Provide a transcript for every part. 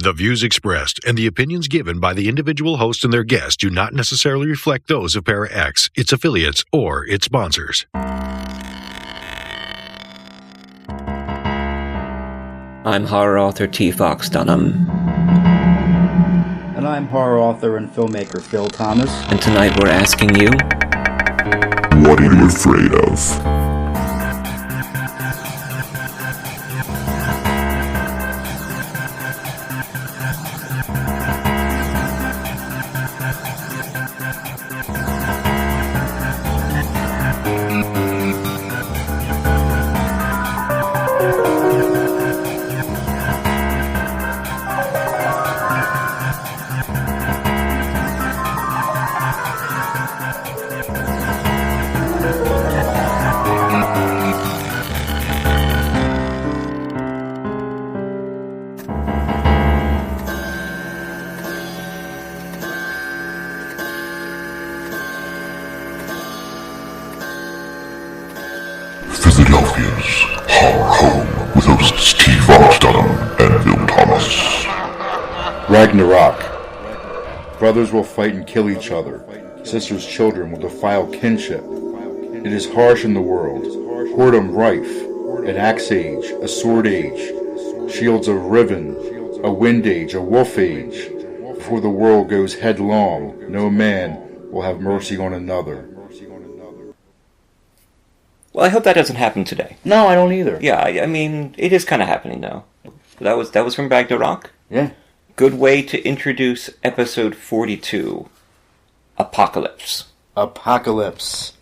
The views expressed and the opinions given by the individual host and their guests do not necessarily reflect those of Para X, its affiliates, or its sponsors. I'm horror author T. Fox Dunham. And I'm horror author and filmmaker Phil Thomas. And tonight we're asking you, what are you afraid of? Philadelphia's horror home with hosts T. Fox Dunham and Phil Thomas. Ragnarok. Brothers will fight and kill each other. Sisters' children will defile kinship. It is harsh in the world. Whoredom rife. An axe age. A sword age. Shields of riven. A wind age. A wolf age. Before the world goes headlong, no man will have mercy on another. well, I hope that doesn't happen today. No, I don't either. Yeah, I mean, it is kind of happening though. That was from Ragnarok. Yeah. Good way to introduce episode 42, Apocalypse. Apocalypse.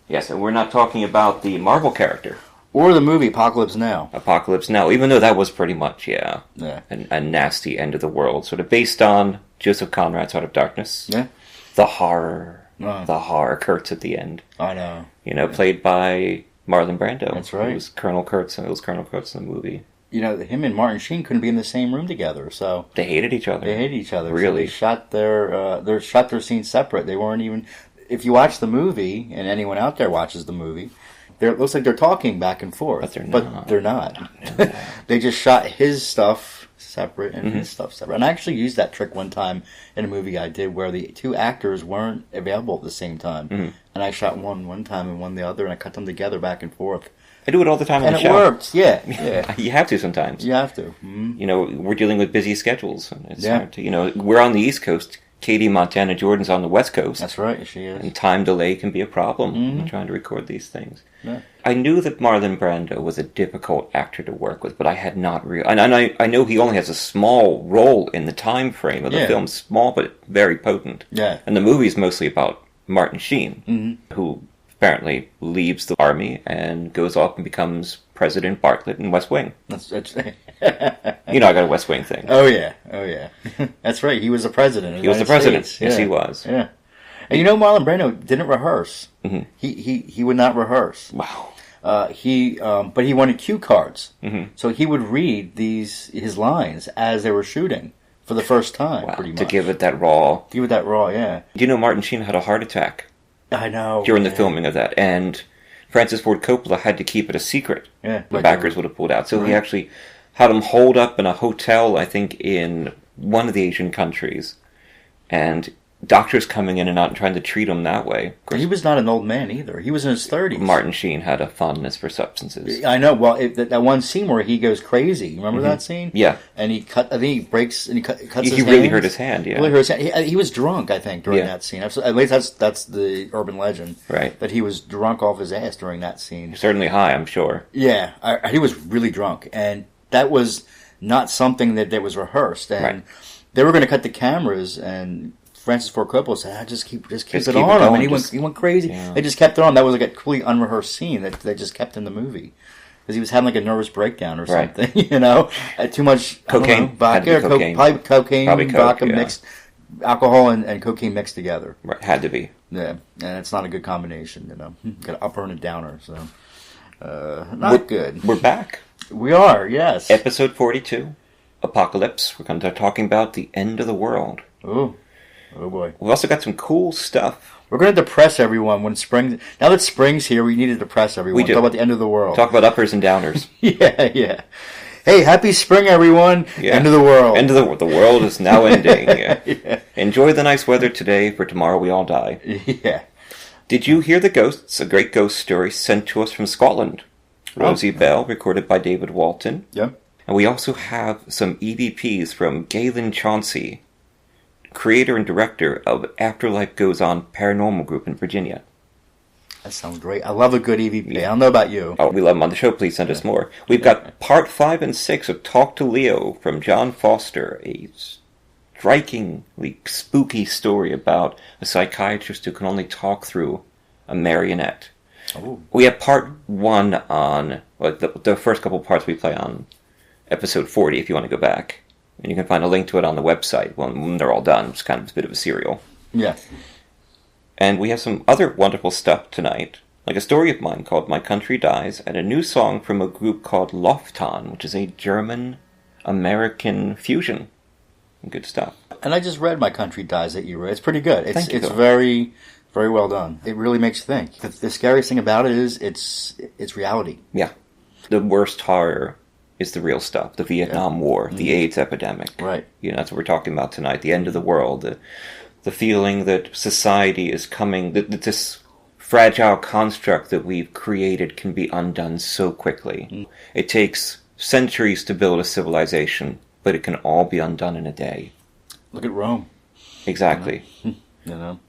Yes, and we're not talking about the Marvel character. Or the movie Apocalypse Now. Apocalypse Now, even though that was pretty much, Yeah. a nasty end of the world. Sort of based on Joseph Conrad's Heart of Darkness. Yeah. The horror Kurtz at the end. I know. You know, played by Marlon Brando. That's right. It was Colonel Kurtz in the movie. You know, him and Martin Sheen couldn't be in the same room together, so... They hated each other. Really? So they shot their scenes separate. They weren't even... If you watch the movie, and anyone out there watches the movie, it looks like they're talking back and forth. But they're not. They just shot his stuff separate and his stuff separate. And I actually used that trick one time in a movie I did where the two actors weren't available at the same time. Mm-hmm. And I shot one time and one the other, and I cut them together back and forth. I do it all the time on the show. And it worked, yeah. You have to sometimes. You have to. Mm-hmm. You know, we're dealing with busy schedules. And it's hard to, you know, we're on the East Coast. Katie Montana Jordan's on the West Coast. That's right, she is. And time delay can be a problem when trying to record these things. Yeah. I knew that Marlon Brando was a difficult actor to work with, but I had not really... And I know he only has a small role in the time frame of the film. Small, but very potent. Yeah. And the movie's mostly about Martin Sheen, who apparently leaves the army and goes off and becomes President Bartlett in West Wing. That's You know, I got a West Wing thing. Oh yeah. That's right. He was the president. He was the president. States. Yes, he was. Yeah. And you know, Marlon Brando didn't rehearse. Mm-hmm. He would not rehearse. Wow. But he wanted cue cards, so he would read his lines as they were shooting for the first time. Wow. Pretty much To give it that raw. Yeah. Do you know Martin Sheen had a heart attack? I know. During the filming of that, and Francis Ford Coppola had to keep it a secret. Yeah. The backers would have pulled out. So he actually had him holed up in a hotel, I think, in one of the Asian countries, and doctors coming in and out and trying to treat him that way. But he was not an old man either. He was in his 30s. Martin Sheen had a fondness for substances. I know. Well, that one scene where he goes crazy. Remember that scene? Yeah. And I think he breaks and he cuts his hand. He really hurt his hand, yeah. Really hurt his hand. He was drunk, I think, during that scene. At least that's the urban legend. Right. That he was drunk off his ass during that scene. Certainly high, I'm sure. Yeah. He was really drunk. And that was not something that was rehearsed. And they were going to cut the cameras, and Francis Ford Coppola said, just keep it on him. And he went crazy. Yeah. They just kept it on. That was like a completely unrehearsed scene that they just kept in the movie. Because he was having like a nervous breakdown or something, you know? Too much cocaine. Vodka, cocaine, vodka mixed, alcohol and cocaine mixed together. Right, had to be. Yeah, and it's not a good combination, you know? Got an upper and a downer, so... Not good. We're back. We are, yes. Episode 42, Apocalypse. We're going to be talking about the end of the world. Oh boy. We've also got some cool stuff. We're going to depress everyone when spring... Now that spring's here, we need to depress everyone. We do. Talk about the end of the world. Talk about uppers and downers. Yeah. Hey, happy spring, everyone. Yeah. End of the world. End of the world is now ending. Yeah. Enjoy the nice weather today, for tomorrow we all die. Yeah. Did you hear the ghosts? A great ghost story sent to us from Scotland. Rosie Bell, recorded by David Walton. Yeah. And we also have some EVPs from Gaylen Chauncey, creator and director of Afterlife Goes On Paranormal Group in Virginia. That sounds great. I love a good EVP. I don't know about you. Oh, we love them on the show. Please send us more. We've got part 5 and 6 of Talk to Leo from John Foster, a strikingly spooky story about a psychiatrist who can only talk through a marionette. Oh. We have part 1 on, the first couple parts we play on episode 40 if you want to go back. And you can find a link to it on the website when they're all done. It's kind of a bit of a serial. Yeah. And we have some other wonderful stuff tonight, like a story of mine called My Country Dies, and a new song from a group called Loftän, which is a German-American fusion. Good stuff. And I just read My Country Dies that you read. It's pretty good. It's Thank you. very, very well done. It really makes you think. The scariest thing about it is it's reality. Yeah. The worst horror is the real stuff. The Vietnam War, the AIDS epidemic. Right. That's what we're talking about tonight. The end of the world. The feeling that society is coming, that this fragile construct that we've created can be undone so quickly. It takes centuries to build a civilization, but it can all be undone in a day. Look at Rome. Exactly. You know.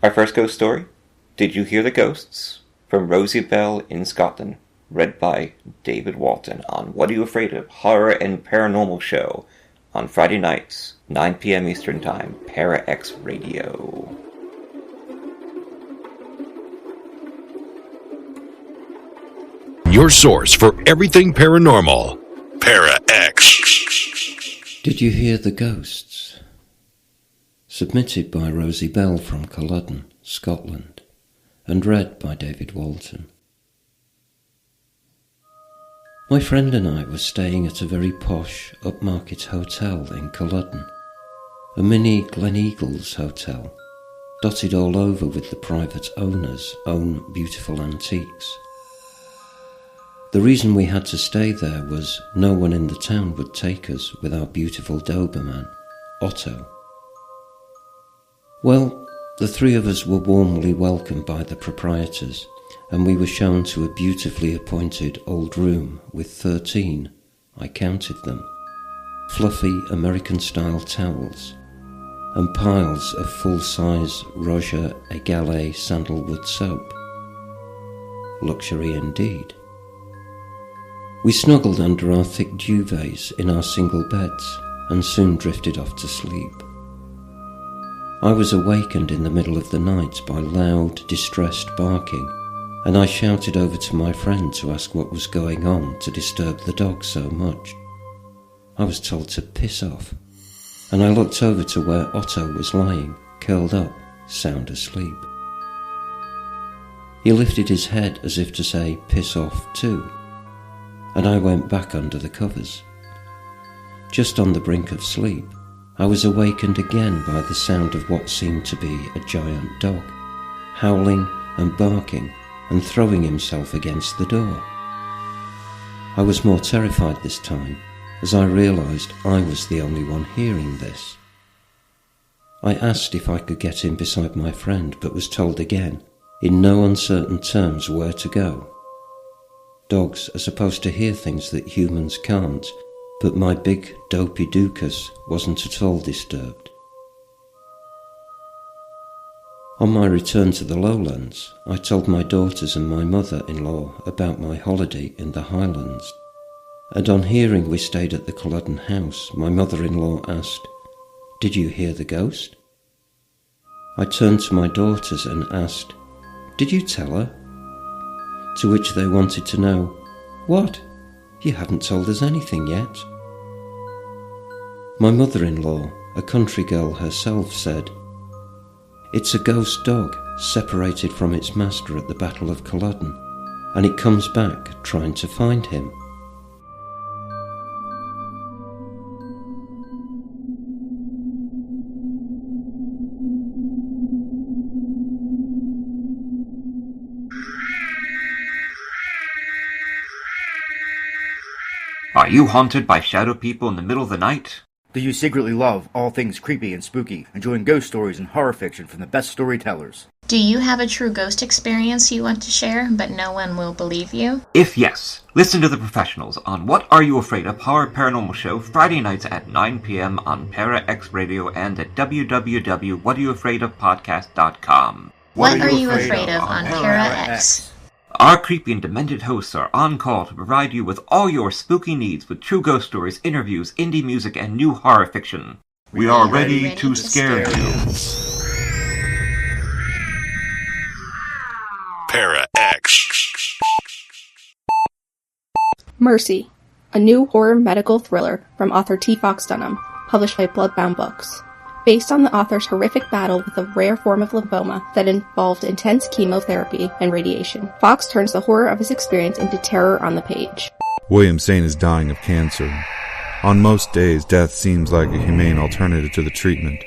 Our first ghost story, Did You Hear the Ghosts? From Rosie Bell in Scotland, read by David Walton on What Are You Afraid Of? Horror and Paranormal Show on Friday nights, 9 p.m. Eastern Time, Para X Radio. Your source for everything paranormal. Para X. Did You Hear the Ghosts? Submitted by Rosie Bell from Culloden, Scotland, and read by David Walton. My friend and I were staying at a very posh, upmarket hotel in Culloden, a mini Gleneagles hotel, dotted all over with the private owner's own beautiful antiques. The reason we had to stay there was no one in the town would take us with our beautiful Doberman, Otto. Well, the three of us were warmly welcomed by the proprietors, and we were shown to a beautifully appointed old room with 13, I counted them, fluffy American-style towels, and piles of full-size Roger Egale sandalwood soap. Luxury indeed. We snuggled under our thick duvets in our single beds and soon drifted off to sleep. I was awakened in the middle of the night by loud, distressed barking, and I shouted over to my friend to ask what was going on to disturb the dog so much. I was told to piss off, and I looked over to where Otto was lying, curled up, sound asleep. He lifted his head as if to say, piss off too, and I went back under the covers. Just on the brink of sleep, I was awakened again by the sound of what seemed to be a giant dog, howling and barking and throwing himself against the door. I was more terrified this time, as I realised I was the only one hearing this. I asked if I could get in beside my friend, but was told again, in no uncertain terms, where to go. Dogs are supposed to hear things that humans can't, but my big dopey Dukas wasn't at all disturbed. On my return to the lowlands, I told my daughters and my mother-in-law about my holiday in the Highlands, and on hearing we stayed at the Culloden house, my mother-in-law asked, "Did you hear the ghost?" I turned to my daughters and asked, "Did you tell her?" To which they wanted to know, "What? You haven't told us anything yet." My mother-in-law, a country girl herself, said, "It's a ghost dog separated from its master at the Battle of Culloden, and it comes back trying to find him." Are you haunted by shadow people in the middle of the night? Do you secretly love all things creepy and spooky, enjoying ghost stories and horror fiction from the best storytellers? Do you have a true ghost experience you want to share, but no one will believe you? If yes, listen to the professionals on What Are You Afraid Of? Horror Paranormal Show Friday nights at 9 p.m. on Para X Radio and at www.whatareyouafraidofpodcast.com. What Are You Afraid Of on Para X? Our creepy and demented hosts are on call to provide you with all your spooky needs with true ghost stories, interviews, indie music, and new horror fiction. We are ready to scare you. Para X. Mercy, a new horror medical thriller from author T. Fox Dunham, published by Bloodbound Books. Based on the author's horrific battle with a rare form of lymphoma that involved intense chemotherapy and radiation, Fox turns the horror of his experience into terror on the page. William Saint is dying of cancer. On most days, death seems like a humane alternative to the treatment.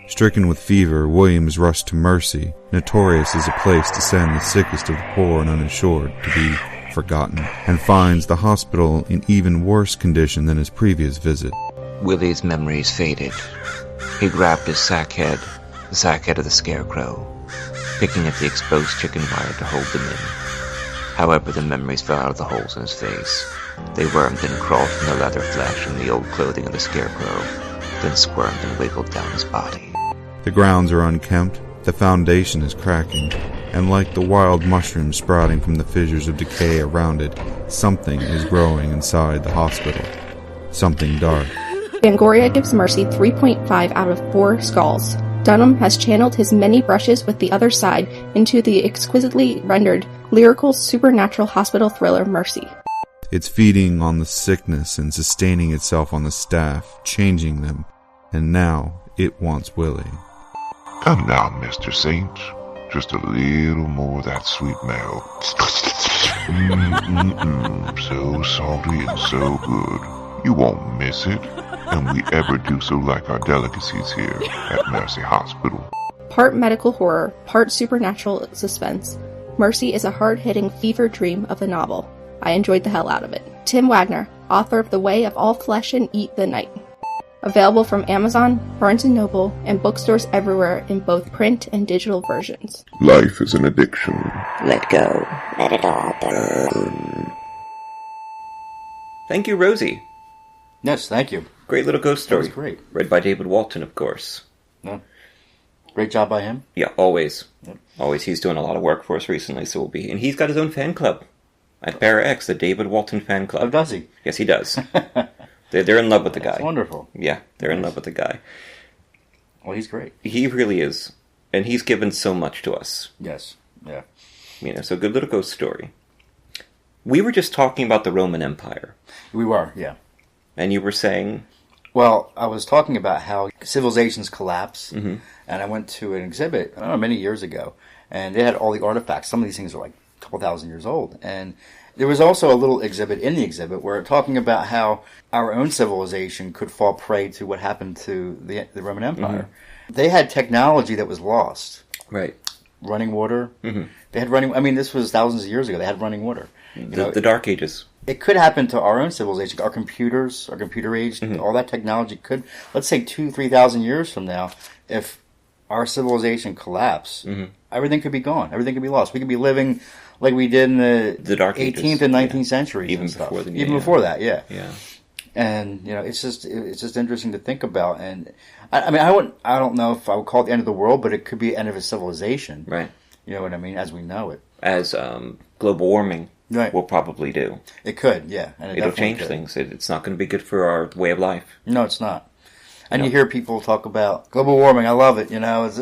Stricken with fever, William is rushed to Mercy, notorious as a place to send the sickest of the poor and uninsured to be forgotten, and finds the hospital in even worse condition than his previous visit. Willie's memories faded. He grabbed his sack head, the sack head of the scarecrow, picking at the exposed chicken wire to hold them in. However, the memories fell out of the holes in his face. They wormed and crawled from the leather flesh and the old clothing of the scarecrow, then squirmed and wiggled down his body. The grounds are unkempt, the foundation is cracking, and like the wild mushrooms sprouting from the fissures of decay around it, something is growing inside the hospital. Something dark. Fangoria gives Mercy 3.5 out of 4 skulls. Dunham has channeled his many brushes with the other side into the exquisitely rendered, lyrical, supernatural hospital thriller Mercy. It's feeding on the sickness and sustaining itself on the staff, changing them, and now it wants Willie. Come now, Mr. Saint. Just a little more of that sweet milk. So salty and so good. You won't miss it. And we ever do so like our delicacies here at Mercy Hospital. Part medical horror, part supernatural suspense, Mercy is a hard-hitting fever dream of a novel. I enjoyed the hell out of it. Tim Wagner, author of The Way of All Flesh and Eat the Night. Available from Amazon, Barnes & Noble, and bookstores everywhere in both print and digital versions. Life is an addiction. Let go. Let it all burn. Thank you, Rosie. Yes, thank you. Great little ghost story. That was great. Read by David Walton, of course. Yeah. Great job by him. Yeah, always. Yep. Always. He's doing a lot of work for us recently, so we'll be... And he's got his own fan club at Para X, the David Walton fan club. Oh, does he? Yes, he does. They're in love with the guy. That's wonderful. Yeah, they're in love with the guy. Well, he's great. He really is. And he's given so much to us. Yes. Yeah. You know, so good little ghost story. We were just talking about the Roman Empire. We were, yeah. And you were saying... Well, I was talking about how civilizations collapse, mm-hmm. and I went to an exhibit, I don't know, many years ago, and they had all the artifacts. Some of these things are like a couple thousand years old. And there was also a little exhibit in the exhibit where talking about how our own civilization could fall prey to what happened to the Roman Empire. Mm-hmm. They had technology that was lost. Right. Running water. Mm-hmm. They had running... I mean, this was thousands of years ago. They had running water. The Dark Ages. It could happen to our own civilization, our computers, our computer age, mm-hmm. all that technology could, let's say 2,000-3,000 years from now, if our civilization collapsed, mm-hmm. everything could be gone. Everything could be lost. We could be living like we did in the Dark 18th Ages. and 19th centuries. Even and before stuff. before that, yeah. Yeah. And, you know, it's just interesting to think about. And I mean, I don't know if I would call it the end of the world, but it could be the end of a civilization. Right. You know what I mean? As we know it. As global warming. Right. Will probably do. It could, yeah. And it'll change things. It's not going to be good for our way of life. No, it's not. And you hear people talk about global warming. I love it. You know, it's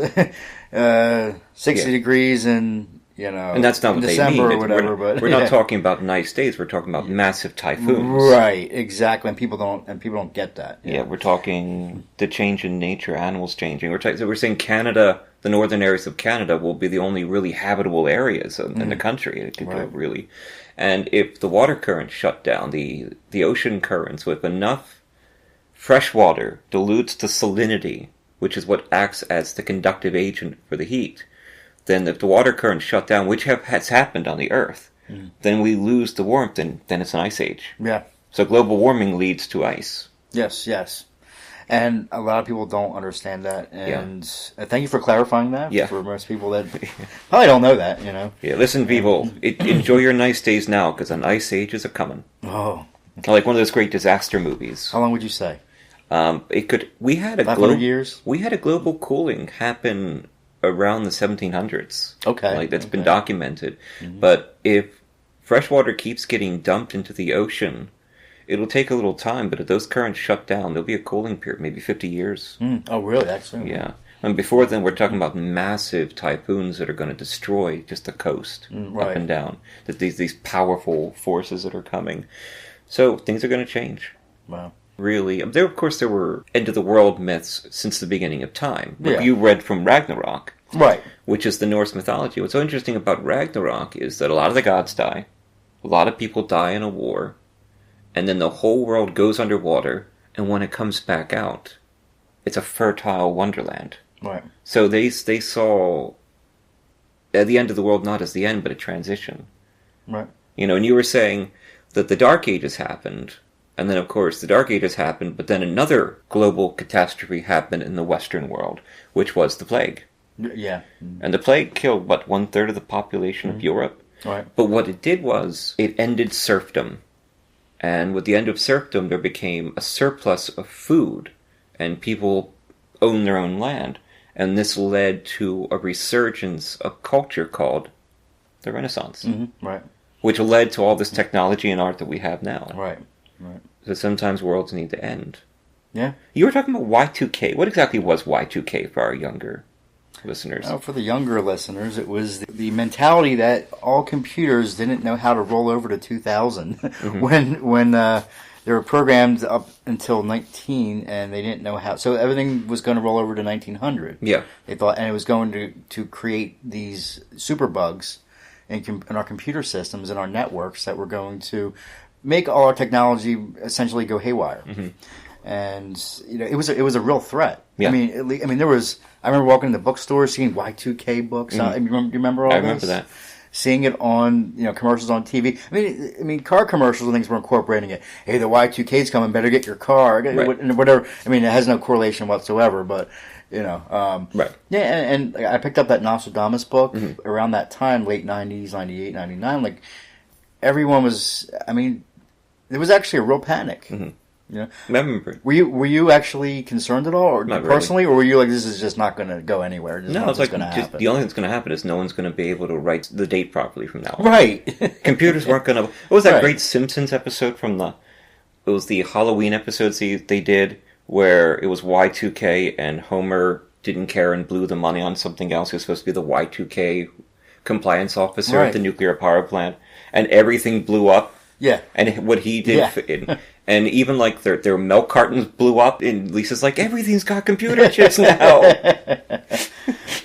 60 degrees and, you know, and that's not what December they mean. Or whatever. But we're not talking about nice days. We're talking about massive typhoons. Right, exactly. And people don't get that. Yeah, we're talking the change in nature, animals changing. We're saying Canada, the northern areas of Canada, will be the only really habitable areas in the country. It could go really. And if the water currents shut down, the ocean currents with enough fresh water dilutes to salinity, which is what acts as the conductive agent for the heat, then if the water currents shut down, which has happened on the Earth, then we lose the warmth, and then it's an ice age. Yeah. So global warming leads to ice. Yes, yes. And a lot of people don't understand that. And thank you for clarifying that for most people that probably don't know that, you know. Yeah, listen, people, enjoy your nice days now, because an ice age is a-coming. Oh. Like one of those great disaster movies. How long would you say? We had a 500 years? We had a global cooling happen around the 1700s. Okay. Like, that's been documented. Mm-hmm. But if freshwater keeps getting dumped into the ocean, it'll take a little time, but if those currents shut down, there'll be a cooling period, maybe 50 years. Oh, really? That's soon? Yeah. And before then, we're talking about massive typhoons that are going to destroy just the coast, up and down. That these powerful forces that are coming. So things are going to change. Wow. Really. Of course, there were end-of-the-world myths since the beginning of time. Like you read from Ragnarok. Right. Which is the Norse mythology. What's so interesting about Ragnarok is that a lot of the gods die. A lot of people die in a war. And then the whole world goes underwater, and when it comes back out, it's a fertile wonderland. Right. So they saw the end of the world not as the end, but a transition. Right. You know, and you were saying that the Dark Ages happened, and then, of course, the Dark Ages happened, but then another global catastrophe happened in the Western world, which was the plague. Yeah. And the plague killed, 1/3 of the population of Europe? Right. But what it did was, it ended serfdom. And with the end of serfdom, there became a surplus of food, and people owned their own land. And this led to a resurgence of culture called the Renaissance. Mm-hmm. Right. Which led to all this technology and art that we have now. Right. Right. So sometimes worlds need to end. Yeah. You were talking about Y2K. What exactly was Y2K for our younger listeners? Oh, for the younger listeners, it was the mentality that all computers didn't know how to roll over to 2000 when they were programmed up until 19 and they didn't know how. So everything was going to roll over to 1900. Yeah. They thought, and it was going to create these super bugs in our computer systems and our networks that were going to make all our technology essentially go haywire. Mm-hmm. And you know, it was a real threat. Yeah. I mean, there was. I remember walking in the bookstore, seeing Y2K books. Mm-hmm. Do you remember all this? I remember that. Seeing it on, commercials on TV. I mean, car commercials and things were incorporating it. Hey, the Y2K's coming. Better get your car. Right. Whatever. I mean, it has no correlation whatsoever. But right. Yeah, and I picked up that Nostradamus book around that time, late 90s, 98, 99. Like everyone was. I mean, there was actually a real panic. Mm-hmm. Yeah, I remember. Were you actually concerned at all, or not personally, really. Or were you like, this is just not going to go anywhere? No, it's like the only thing that's going to happen is no one's going to be able to write the date properly from now on. Right. Computers weren't going to. What was that great Simpsons episode from the? It was the Halloween episodes they did where it was Y2K and Homer didn't care and blew the money on something else. He was supposed to be the Y2K compliance officer at the nuclear power plant, and everything blew up. Yeah. And what he did, and even like their milk cartons blew up, and Lisa's like, everything's got computer chips now.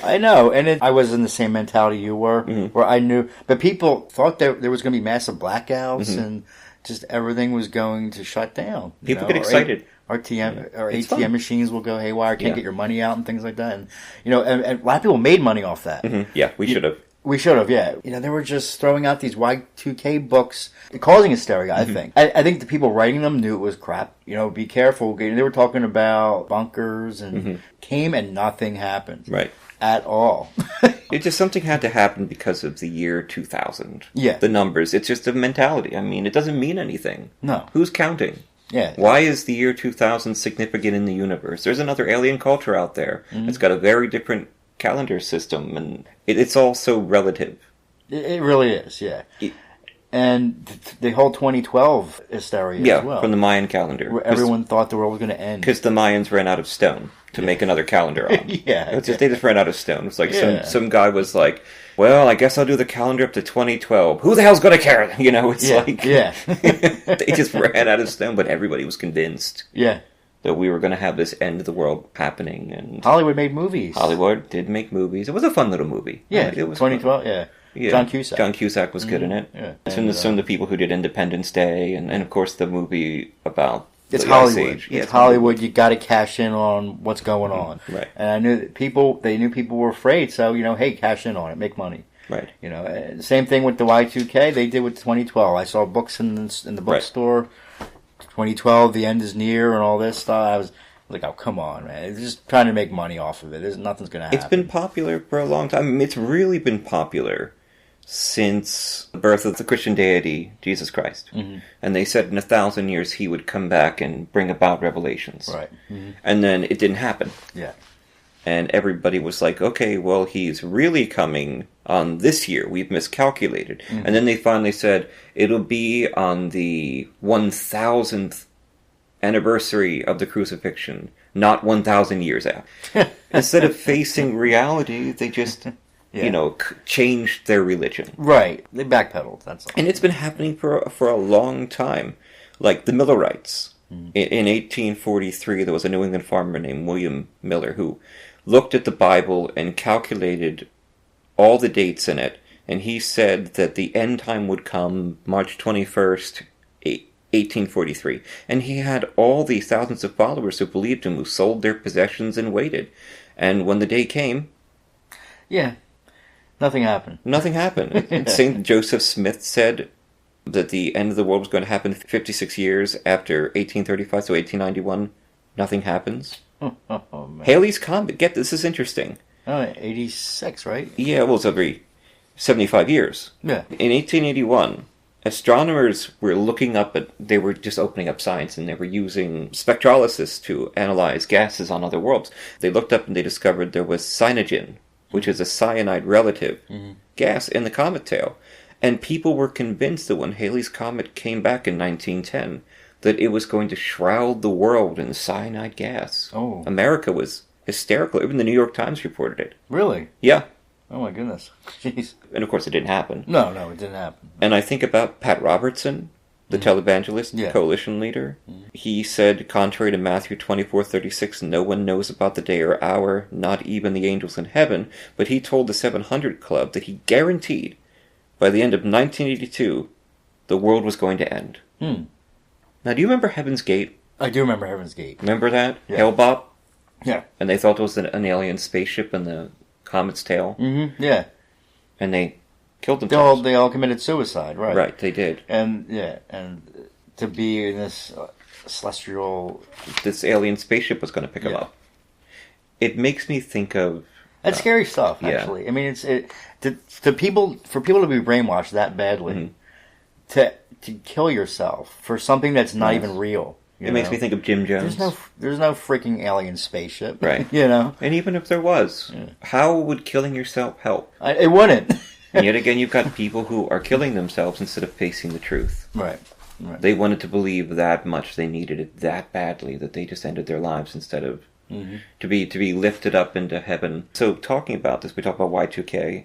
I know, and I was in the same mentality you were, where I knew, but people thought there was going to be massive blackouts, and just everything was going to shut down. People get excited. ATM machines will go haywire, can't get your money out, and things like that. And, and a lot of people made money off that. Mm-hmm. Yeah, we should have. We should have, yeah. They were just throwing out these Y2K books, causing hysteria, I think. I think the people writing them knew it was crap. Be careful. They were talking about bunkers and came and nothing happened. Right. At all. It just, something had to happen because of the year 2000. Yeah. The numbers. It's just a mentality. I mean, it doesn't mean anything. No. Who's counting? Yeah. Why is the year 2000 significant in the universe? There's another alien culture out there. It's got a very different calendar system, and it's all so relative. It really is, yeah. And the whole 2012 hysteria as well. From the Mayan calendar. Where everyone thought the world was going to end. Because the Mayans ran out of stone to make another calendar on. They just ran out of stone. It's like some guy was like, well, I guess I'll do the calendar up to 2012. Who the hell's going to care? It's like... Yeah. They just ran out of stone, but everybody was convinced. Yeah. That we were going to have this end of the world happening. And Hollywood made movies. Hollywood did make movies. It was a fun little movie. Yeah, it was 2012, fun. Yeah. John Cusack was good in it. Yeah. Some of the people who did Independence Day, and of course the movie about it's the Hollywood. Ice Age. It's Hollywood. You got to cash in on what's going on. Right. And I knew that people were afraid. So hey, cash in on it, make money. Right. Same thing with the Y2K. They did with 2012. I saw books in the bookstore. 2012, the end is near, and all this stuff. I was like, oh, come on, man. It's just trying to make money off of it. Nothing's going to happen. It's been popular for a long time. I mean, it's really been popular since the birth of the Christian deity, Jesus Christ. Mm-hmm. And they said in 1,000 years he would come back and bring about revelations. Right. Mm-hmm. And then it didn't happen. Yeah. And everybody was like, okay, well, he's really coming on this year. We've miscalculated. Mm-hmm. And then they finally said, it'll be on the 1,000th anniversary of the crucifixion, not 1,000 years after. Instead of facing reality, they just, changed their religion. Right. They backpedaled, that's all. And it's been happening for a long time. Like the Millerites. Mm-hmm. In 1843, there was a New England farmer named William Miller who looked at the Bible and calculated all the dates in it, and he said that the end time would come March 21st, 1843. And he had all these thousands of followers who believed him, who sold their possessions and waited. And when the day came... Yeah, nothing happened. Nothing happened. St. Joseph Smith said that the end of the world was going to happen 56 years after 1835, so 1891. Nothing happens. Oh, man. Halley's Comet, this is interesting. 86, right? Yeah, well, it's every 75 years. Yeah. In 1881, astronomers were looking up they were just opening up science, and they were using spectrolysis to analyze gases on other worlds. They looked up and they discovered there was cyanogen, which is a cyanide relative gas in the comet tail. And people were convinced that when Halley's Comet came back in 1910, that it was going to shroud the world in cyanide gas. Oh. America was hysterical. Even the New York Times reported it. Really? Yeah. Oh, my goodness. Jeez. And, of course, it didn't happen. No, it didn't happen. And I think about Pat Robertson, the televangelist, coalition leader. He said, contrary to Matthew 24:36, no one knows about the day or hour, not even the angels in heaven. But he told the 700 Club that he guaranteed by the end of 1982, the world was going to end. Now, do you remember Heaven's Gate? I do remember Heaven's Gate. Remember that? Yeah. Hale-Bopp? Yeah. And they thought it was an alien spaceship in the comet's tail? Mm-hmm. Yeah. And they killed themselves. They all committed suicide, right? Right, they did. And to be in this celestial... This alien spaceship was going to pick them up. It makes me think of... That's scary stuff, actually. Yeah. I mean, for people to be brainwashed that badly, to kill yourself for something that's not even real. It makes me think of Jim Jones. There's no freaking alien spaceship. Right. And even if there was, how would killing yourself help? It wouldn't. And yet again, you've got people who are killing themselves instead of facing the truth. Right. They wanted to believe that much. They needed it that badly that they just ended their lives instead of to be lifted up into heaven. So talking about this, we talked about Y2K.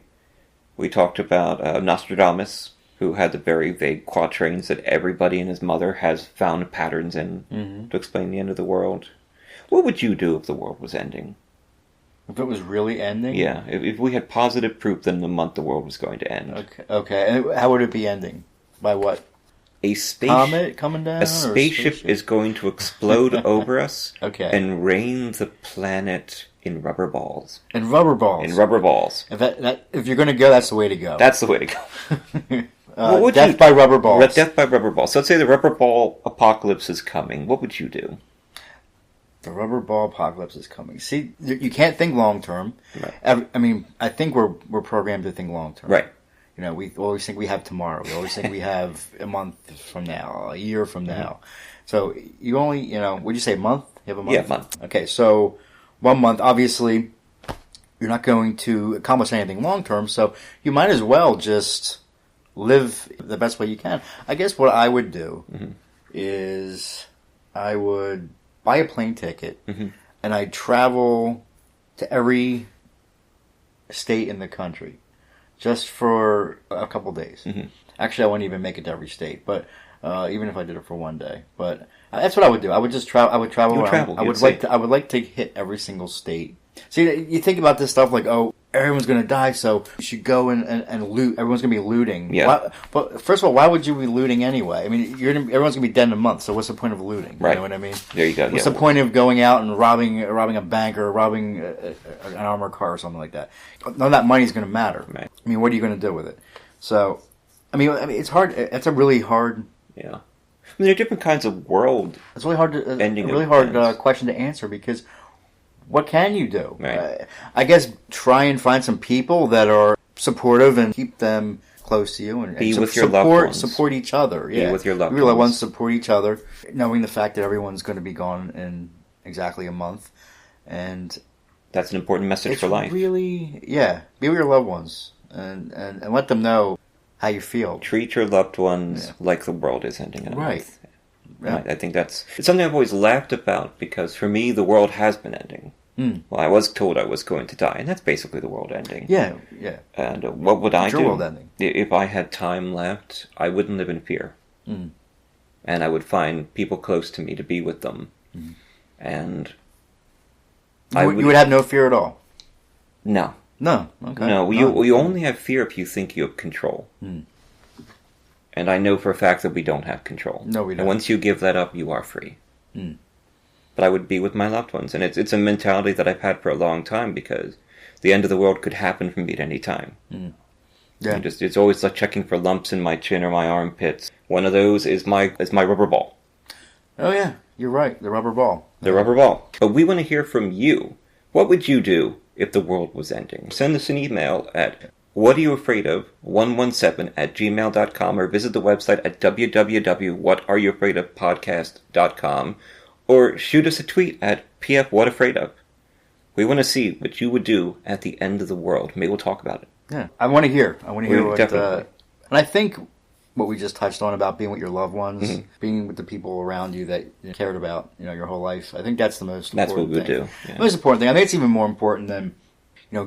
We talked about Nostradamus, who had the very vague quatrains that everybody and his mother has found patterns in to explain the end of the world. What would you do if the world was ending? If it was really ending? Yeah, if we had positive proof that in a month the world was going to end. Okay. And how would it be ending? By what? A comet coming down? A spaceship is going to explode over us and rain the planet in rubber balls. In rubber balls? In rubber balls. If you're going to go, that's the way to go. That's the way to go. Death by rubber balls. Death by rubber balls. So let's say the rubber ball apocalypse is coming. What would you do? The rubber ball apocalypse is coming. See, you can't think long term. Right. I mean, I think we're programmed to think long term. Right. We always think we have tomorrow. We always think we have a month from now, a year from now. So you only, would you say a month? You have a month? Yeah, a month. Okay, so 1 month, obviously, you're not going to accomplish anything long term, so you might as well just live the best way you can. I guess what I would do is I would buy a plane ticket and I'd travel to every state in the country just for a couple days. Actually, I wouldn't even make it to every state, but even if I did it for one day. But that's what I would do. I would just travel. I would travel around. I would like to hit every single state. See, you think about this stuff like, oh, everyone's going to die, so you should go and loot. Everyone's going to be looting. Yeah. But first of all, why would you be looting anyway? I mean, everyone's going to be dead in a month, so what's the point of looting? Right. You know what I mean? There you go. What's the point of going out and robbing a bank or robbing an armored car or something like that? None of that money's going to matter. Right. I mean, what are you going to do with it? So, I mean, it's hard. It's a really hard mean, there are different kinds of world. It's really hard question to answer because what can you do? Right. I guess try and find some people that are supportive and keep them close to you and be with your loved ones. Support each other. Be with your loved ones. Support each other, knowing the fact that everyone's going to be gone in exactly a month, and that's an important message for life. Really, be with your loved ones and let them know how you feel. Treat your loved ones like the world is ending in a month. Yeah. I think it's something I've always laughed about because for me the world has been ending. Well, I was told I was going to die, and that's basically the world ending. Yeah. And what would I do? World ending. If I had time left, I wouldn't live in fear. And I would find people close to me to be with them. And you would have no fear at all? No. No, okay. No, you only have fear if you think you have control. And I know for a fact that we don't have control. No, we don't. And once you give that up, you are free. But I would be with my loved ones. And it's a mentality that I've had for a long time because the end of the world could happen for me at any time. Yeah. It's always like checking for lumps in my chin or my armpits. One of those is my rubber ball. Oh, yeah. You're right. The rubber ball. The rubber ball. But we want to hear from you. What would you do if the world was ending? Send us an email at whatareyouafraidof117@gmail.com or visit the website at www.whatareyouafraidofpodcast.com or shoot us a tweet at pfwhatafraidof. We want to see what you would do at the end of the world. Maybe we'll talk about it. Yeah, I want to hear. What. Definitely. And I think what we just touched on about being with your loved ones, being with the people around you that you cared about, your whole life. I think that's the most important thing. That's what we would do. Yeah. Most important thing. I think it's even more important than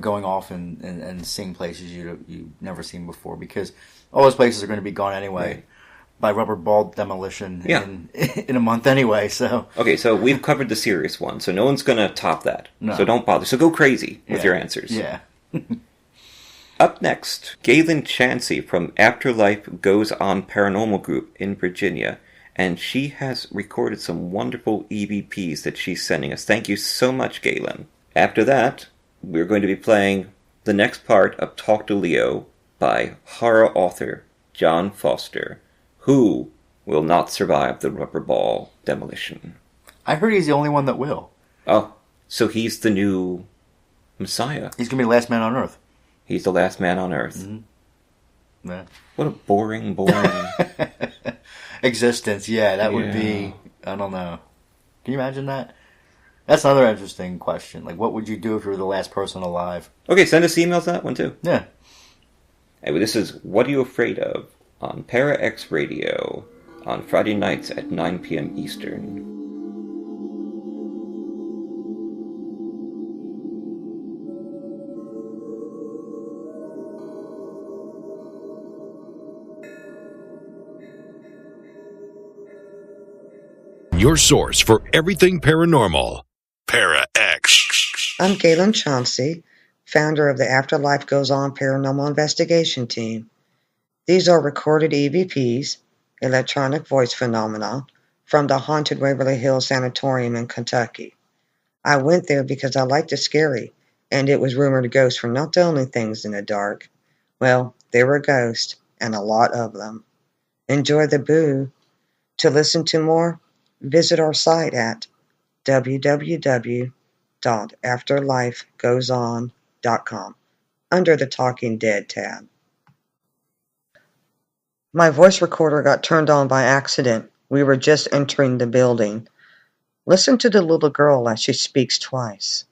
going off and seeing places you've never seen before because all those places are going to be gone anyway. Right. By rubber ball demolition in a month anyway. So okay, so we've covered the serious one, so no one's going to top that. No. So don't bother. So go crazy with your answers. Yeah. Up next, Gaylen Chauncey from Afterlife Goes On Paranormal Group in Virginia, and she has recorded some wonderful EVPs that she's sending us. Thank you so much, Gaylen. After that, we're going to be playing the next part of Talk to Leo by horror author John Foster, who will not survive the rubber ball demolition. I heard he's the only one that will. Oh, so he's the new Messiah. He's going to be the last man on Earth. He's the last man on Earth. Mm-hmm. Yeah. What a boring existence. Yeah, that would be, I don't know. Can you imagine that? That's another interesting question. Like, what would you do if you were the last person alive? Okay, send us emails on that one too. Yeah. Anyway, this is What Are You Afraid Of? On Para X Radio on Friday nights at 9 p.m. Eastern. Your source for everything paranormal. Para X. I'm Gaylen Chauncey, founder of the Afterlife Goes On Paranormal Investigation Team. These are recorded EVPs, electronic voice phenomena, from the haunted Waverly Hills Sanatorium in Kentucky. I went there because I like the scary, and it was rumored ghosts were not the only things in the dark. Well, there were ghosts, and a lot of them. Enjoy the boo. To listen to more, visit our site at www.afterlifegoeson.com under the Talking Dead tab. My voice recorder got turned on by accident. We were just entering the building. Listen to the little girl as she speaks twice.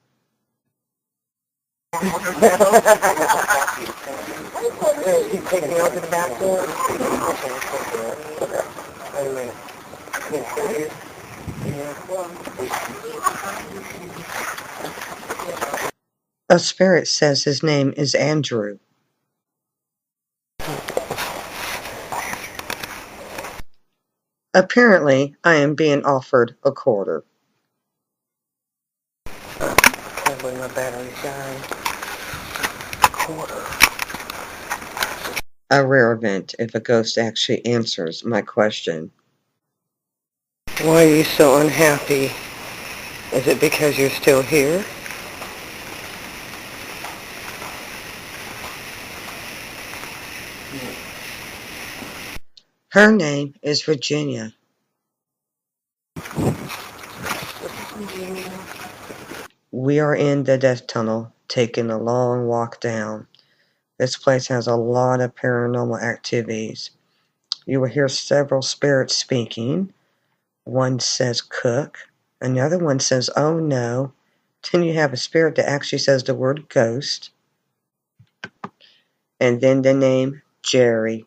A spirit says his name is Andrew. Apparently, I am being offered a quarter. When my battery's dying. A quarter. A rare event if a ghost actually answers my question. Why are you so unhappy? Is it because you're still here? Her name is Virginia. We are in the death tunnel, taking a long walk down. This place has a lot of paranormal activities. You will hear several spirits speaking. One says cook. Another one says, oh no. Then you have a spirit that actually says the word ghost. And then the name Jerry.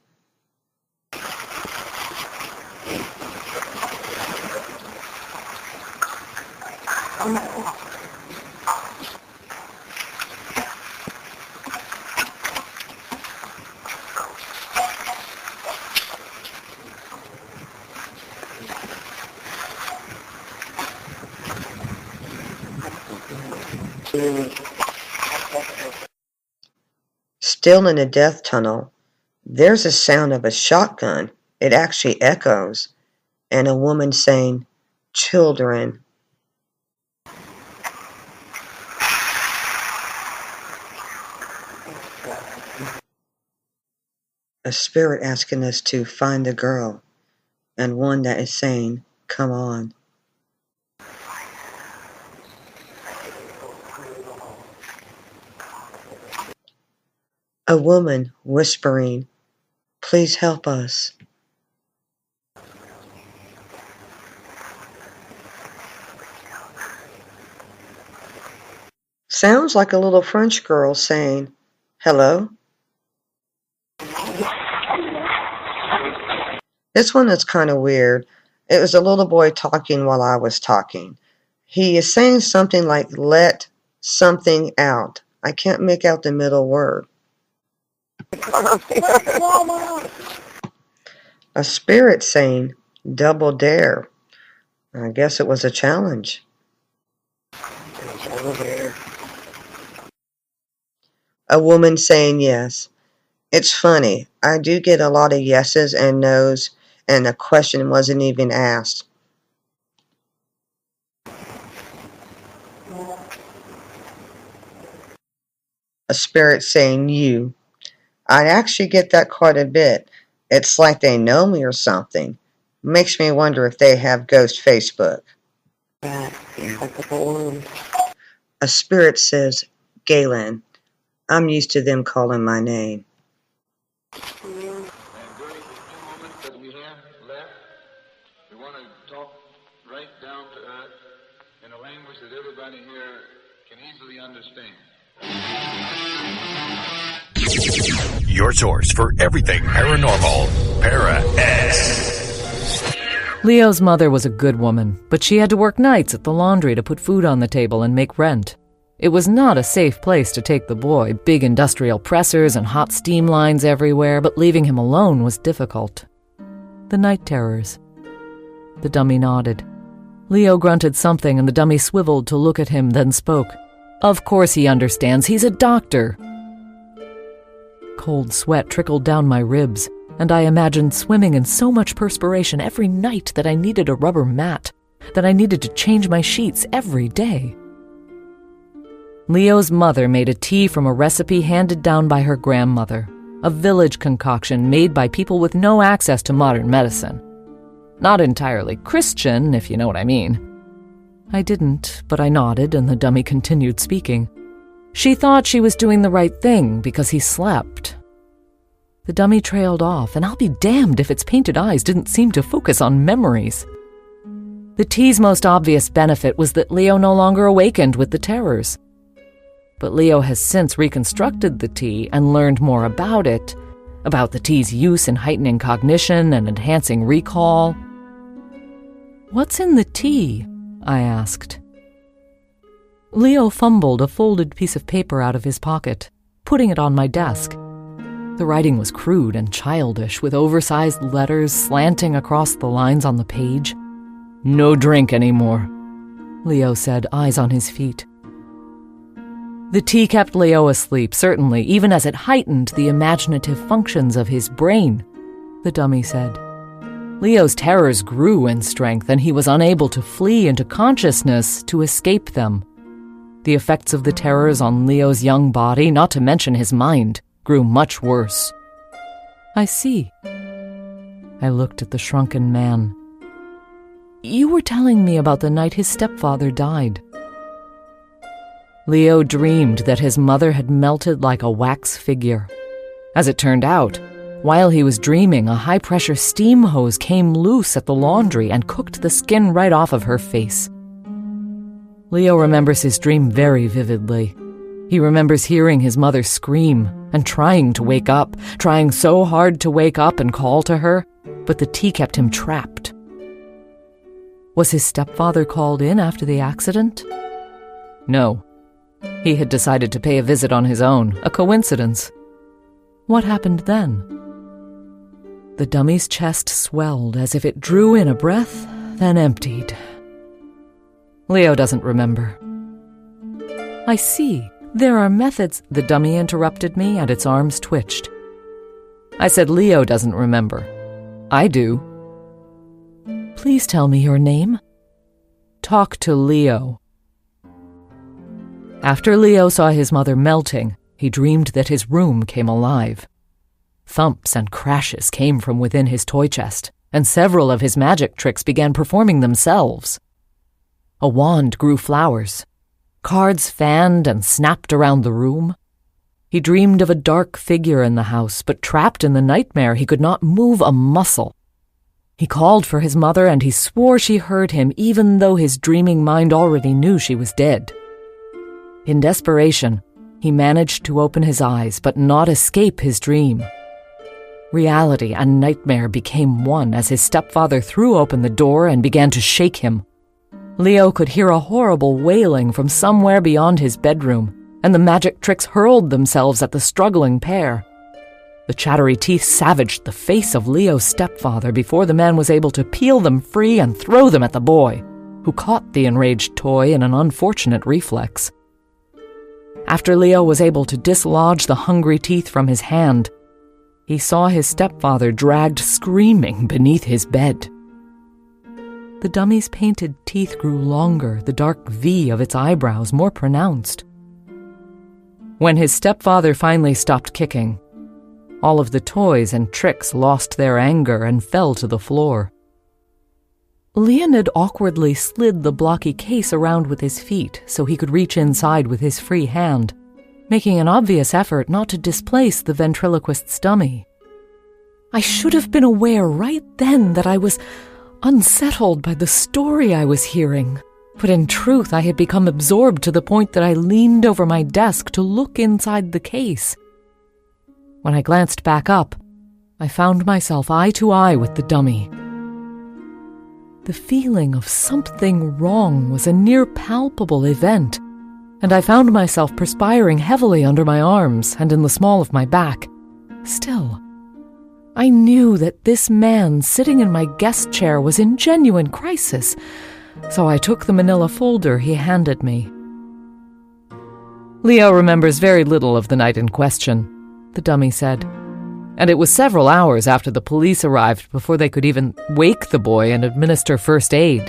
Still in the death tunnel, there's a sound of a shotgun. It actually echoes. And a woman saying, children. A spirit asking us to find the girl. And one that is saying, come on. A woman whispering, please help us. Sounds like a little French girl saying, hello? This one is kind of weird. It was a little boy talking while I was talking. He is saying something like, let something out. I can't make out the middle word. A spirit saying, double dare. I guess it was a challenge. A woman saying yes. It's funny. I do get a lot of yeses and nos, and the question wasn't even asked. A spirit saying you. I actually get that quite a bit. It's like they know me or something. Makes me wonder if they have ghost Facebook. A spirit says, Gaylen. I'm used to them calling my name. And during the few moments that we have left, we want to talk right down to earth in a language that everybody here can easily understand. Your source for everything paranormal, Para-X. Leo's mother was a good woman, but she had to work nights at the laundry to put food on the table and make rent. It was not a safe place to take the boy, big industrial pressers and hot steam lines everywhere, but leaving him alone was difficult. The night terrors. The dummy nodded. Leo grunted something and the dummy swiveled to look at him, then spoke. Of course he understands, he's a doctor. Cold sweat trickled down my ribs, and I imagined swimming in so much perspiration every night that I needed a rubber mat, that I needed to change my sheets every day. Leo's mother made a tea from a recipe handed down by her grandmother, a village concoction made by people with no access to modern medicine. Not entirely Christian, if you know what I mean. I didn't, but I nodded, and the dummy continued speaking. She thought she was doing the right thing because he slept. The dummy trailed off, and I'll be damned if its painted eyes didn't seem to focus on memories. The tea's most obvious benefit was that Leo no longer awakened with the terrors. But Leo has since reconstructed the tea and learned more about it, about the tea's use in heightening cognition and enhancing recall. What's in the tea? I asked. Leo fumbled a folded piece of paper out of his pocket, putting it on my desk. The writing was crude and childish, with oversized letters slanting across the lines on the page. No drink anymore, Leo said, eyes on his feet. The tea kept Leo asleep, certainly, even as it heightened the imaginative functions of his brain, the dummy said. Leo's terrors grew in strength, and he was unable to flee into consciousness to escape them. The effects of the terrors on Leo's young body, not to mention his mind, grew much worse. I see. I looked at the shrunken man. You were telling me about the night his stepfather died. Leo dreamed that his mother had melted like a wax figure. As it turned out, while he was dreaming, a high-pressure steam hose came loose at the laundry and cooked the skin right off of her face. Leo remembers his dream very vividly. He remembers hearing his mother scream and trying to wake up, trying so hard to wake up and call to her, but the tea kept him trapped. Was his stepfather called in after the accident? No. He had decided to pay a visit on his own, a coincidence. What happened then? The dummy's chest swelled as if it drew in a breath, then emptied. Leo doesn't remember. I see. There are methods. The dummy interrupted me and its arms twitched. I said Leo doesn't remember. I do. Please tell me your name. Talk to Leo. After Leo saw his mother melting, he dreamed that his room came alive. Thumps and crashes came from within his toy chest, and several of his magic tricks began performing themselves. A wand grew flowers. Cards fanned and snapped around the room. He dreamed of a dark figure in the house, but trapped in the nightmare, he could not move a muscle. He called for his mother, and he swore she heard him, even though his dreaming mind already knew she was dead. In desperation, he managed to open his eyes, but not escape his dream. Reality and nightmare became one as his stepfather threw open the door and began to shake him. Leo could hear a horrible wailing from somewhere beyond his bedroom, and the magic tricks hurled themselves at the struggling pair. The chattery teeth savaged the face of Leo's stepfather before the man was able to peel them free and throw them at the boy, who caught the enraged toy in an unfortunate reflex. After Leo was able to dislodge the hungry teeth from his hand, he saw his stepfather dragged screaming beneath his bed. The dummy's painted teeth grew longer, the dark V of its eyebrows more pronounced. When his stepfather finally stopped kicking, all of the toys and tricks lost their anger and fell to the floor. Leonid awkwardly slid the blocky case around with his feet so he could reach inside with his free hand, making an obvious effort not to displace the ventriloquist's dummy. I should have been aware right then that I was unsettled by the story I was hearing, but in truth I had become absorbed to the point that I leaned over my desk to look inside the case. When I glanced back up, I found myself eye to eye with the dummy. The feeling of something wrong was a near-palpable event, and I found myself perspiring heavily under my arms and in the small of my back. Still, I knew that this man sitting in my guest chair was in genuine crisis, so I took the manila folder he handed me. Leo remembers very little of the night in question, the dummy said, and it was several hours after the police arrived before they could even wake the boy and administer first aid.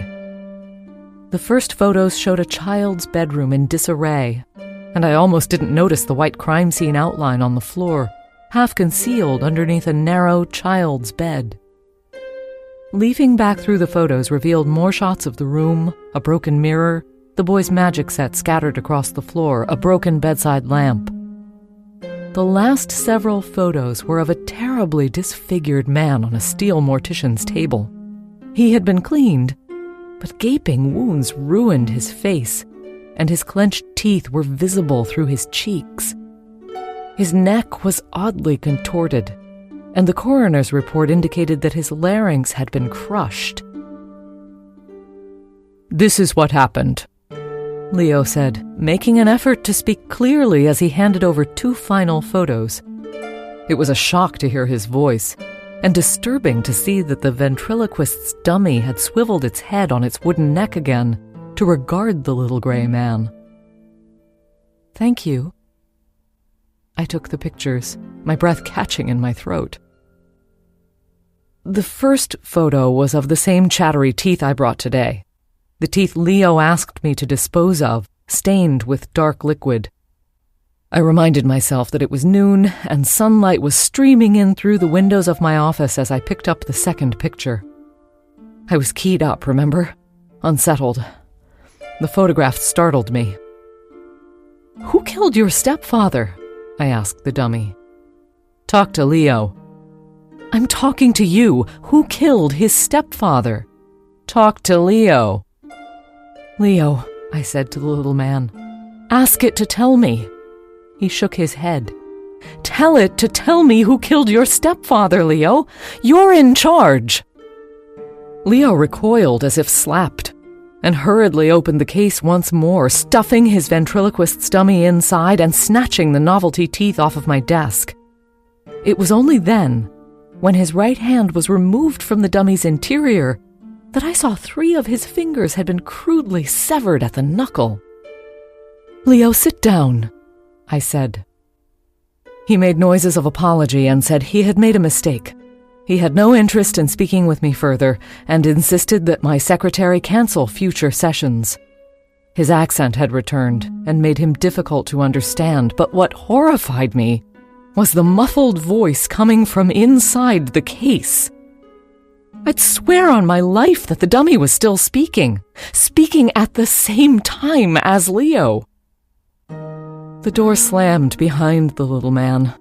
The first photos showed a child's bedroom in disarray, and I almost didn't notice the white crime scene outline on the floor, half concealed underneath a narrow child's bed. Leafing back through the photos revealed more shots of the room, a broken mirror, the boy's magic set scattered across the floor, a broken bedside lamp. The last several photos were of a terribly disfigured man on a steel mortician's table. He had been cleaned, but gaping wounds ruined his face, and his clenched teeth were visible through his cheeks. His neck was oddly contorted, and the coroner's report indicated that his larynx had been crushed. "This is what happened," Leo said, making an effort to speak clearly as he handed over 2 final photos. It was a shock to hear his voice, and disturbing to see that the ventriloquist's dummy had swiveled its head on its wooden neck again to regard the little gray man. "Thank you." I took the pictures, my breath catching in my throat. The first photo was of the same chattery teeth I brought today. The teeth Leo asked me to dispose of, stained with dark liquid. I reminded myself that it was noon and sunlight was streaming in through the windows of my office as I picked up the second picture. I was keyed up, remember? Unsettled. The photograph startled me. "Who killed your stepfather?" I asked the dummy. "Talk to Leo." "I'm talking to you. Who killed his stepfather?" "Talk to Leo." "Leo," I said to the little man. "Ask it to tell me." He shook his head. "Tell it to tell me who killed your stepfather, Leo. You're in charge." Leo recoiled as if slapped, and hurriedly opened the case once more, stuffing his ventriloquist's dummy inside and snatching the novelty teeth off of my desk. It was only then, when his right hand was removed from the dummy's interior, that I saw 3 of his fingers had been crudely severed at the knuckle. "Leo, sit down," I said. He made noises of apology and said he had made a mistake. He had no interest in speaking with me further and insisted that my secretary cancel future sessions. His accent had returned and made him difficult to understand, but what horrified me was the muffled voice coming from inside the case. I'd swear on my life that the dummy was still speaking at the same time as Leo. The door slammed behind the little man,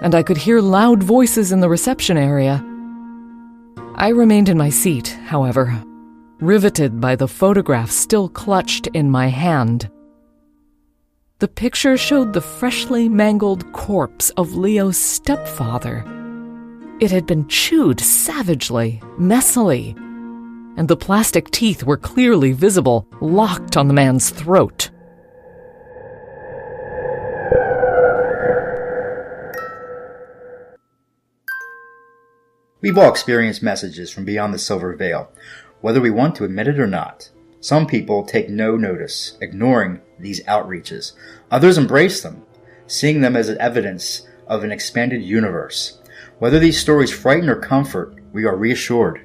and I could hear loud voices in the reception area. I remained in my seat, however, riveted by the photograph still clutched in my hand. The picture showed the freshly mangled corpse of Leo's stepfather. It had been chewed savagely, messily, and the plastic teeth were clearly visible, locked on the man's throat. We've all experienced messages from beyond the silver veil, whether we want to admit it or not. Some people take no notice, ignoring these outreaches. Others embrace them, seeing them as evidence of an expanded universe. Whether these stories frighten or comfort, we are reassured.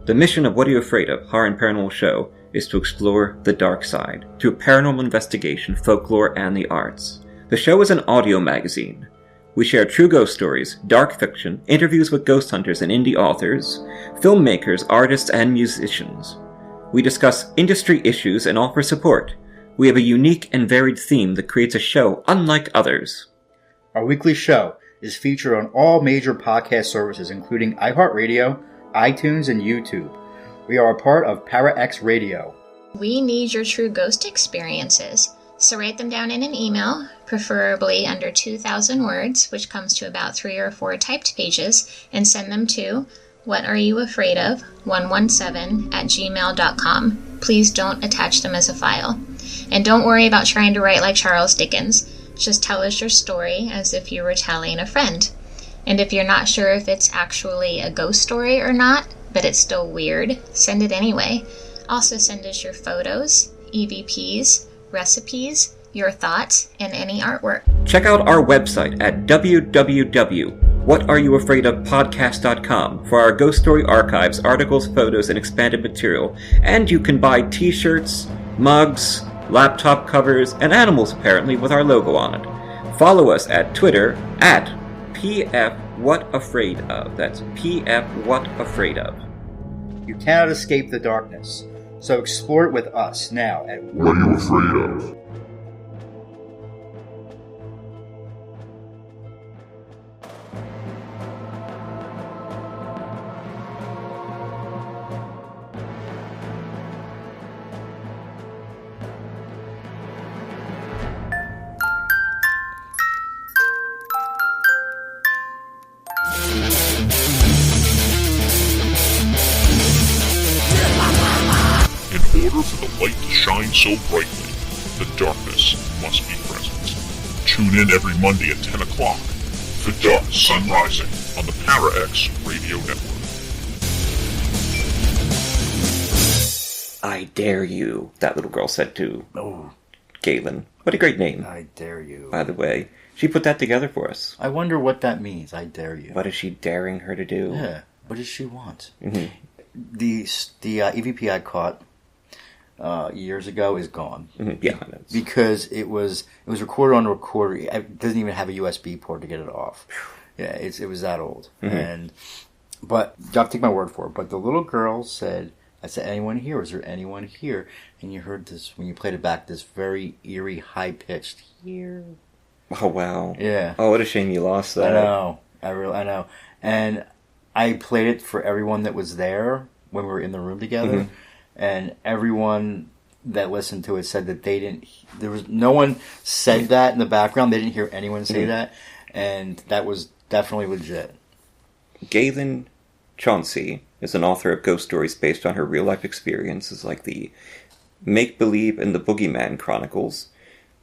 The mission of What Are You Afraid Of? Horror and Paranormal Show is to explore the dark side through paranormal investigation, folklore, and the arts. The show is an audio magazine. We share true ghost stories, dark fiction, interviews with ghost hunters and indie authors, filmmakers, artists, and musicians. We discuss industry issues and offer support. We have a unique and varied theme that creates a show unlike others. Our weekly show is featured on all major podcast services, including iHeartRadio, iTunes, and YouTube. We are a part of ParaX Radio. We need your true ghost experiences. So write them down in an email, preferably under 2,000 words, which comes to about 3 or 4 typed pages, and send them to whatareyouafraidof117@gmail.com. Please don't attach them as a file. And don't worry about trying to write like Charles Dickens. Just tell us your story as if you were telling a friend. And if you're not sure if it's actually a ghost story or not, but it's still weird, send it anyway. Also send us your photos, EVPs, recipes, your thoughts, and any artwork. Check out our website at www.whatareyouafraidofpodcast.com for our ghost story archives, articles, photos, and expanded material. And you can buy t-shirts, mugs, laptop covers, and animals apparently with our logo on it. Follow us at Twitter at PFWhatAfraidOf. That's PFWhatAfraidOf. You cannot escape the darkness, so explore it with us now at What Are You Afraid Of? In order for the light to shine so brightly, the darkness must be present. Tune in every Monday at 10 o'clock for Dark Sun Rising on the ParaX Radio Network. I dare you, that little girl said to Gaylen. What a great name. I dare you. By the way, she put that together for us. I wonder what that means, I dare you. What is she daring her to do? Yeah, what does she want? Mm-hmm. The EVP I caught years ago is gone. Mm-hmm. Yeah, because it was recorded on a recorder. It doesn't even have a USB port to get it off. Yeah, it was that old. Mm-hmm. But you have to take my word for it. But the little girl said I said, anyone here? Is there anyone here? And you heard this, when you played it back, this very eerie, high-pitched, here. Oh, wow. Yeah. Oh, what a shame you lost that. I know. I know. And I played it for everyone that was there when we were in the room together. Mm-hmm. And everyone that listened to it said that they didn't, there was, no one said that in the background. They didn't hear anyone say that. And that was definitely legit. Gaylen Chauncey is an author of ghost stories based on her real-life experiences, like the Make-Believe and the Boogeyman Chronicles,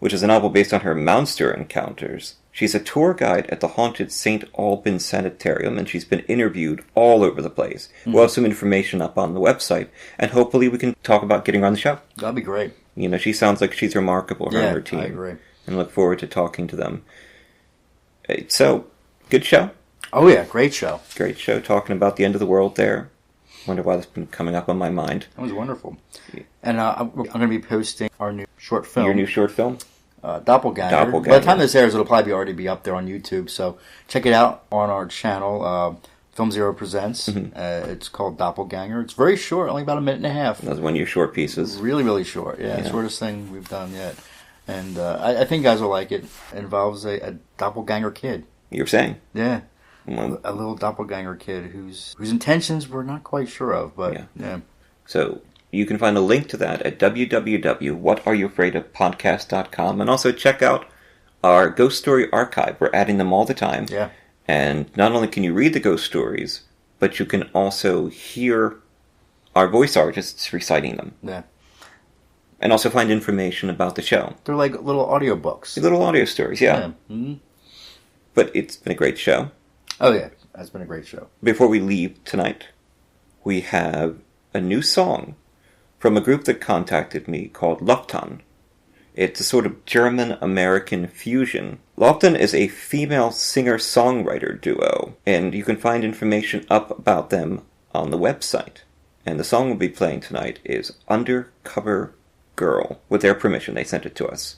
which is a novel based on her monster encounters. She's a tour guide at the haunted St. Albans Sanitarium, and she's been interviewed all over the place. Mm-hmm. We'll have some information up on the website, and hopefully we can talk about getting her on the show. That'd be great. You know, she sounds like she's remarkable, her and her team. I agree. And look forward to talking to them. So, good show. Oh, yeah, great show. Great show, talking about the end of the world there. Wonder why that's been coming up on my mind. That was wonderful. And I'm going to be posting our new short film. Your new short film? Doppelganger. By the time this airs, it'll probably already be up there on YouTube. So check it out on our channel, Film Zero Presents. Mm-hmm. It's called Doppelganger. It's very short, only about a minute and a half. That's one of your short pieces. Really, really short. Yeah. Shortest thing we've done yet. And I think guys will like it. It involves a doppelganger kid. You're saying? Yeah. Well, a little doppelganger kid whose intentions we're not quite sure of, but yeah. So you can find a link to that at www.whatareyoufraidofpodcast.com, and also check out our ghost story archive. We're adding them all the time. Yeah. And not only can you read the ghost stories, but you can also hear our voice artists reciting them. Yeah. And also find information about the show. They're like little audiobooks. Little audio stories, yeah. Mm-hmm. But it's been a great show. Oh, yeah. That's been a great show. Before we leave tonight, we have a new song from a group that contacted me called Loftän. It's a sort of German-American fusion. Loftän is a female singer-songwriter duo, and you can find information up about them on the website. And the song we'll be playing tonight is Undercover Girl. With their permission, they sent it to us.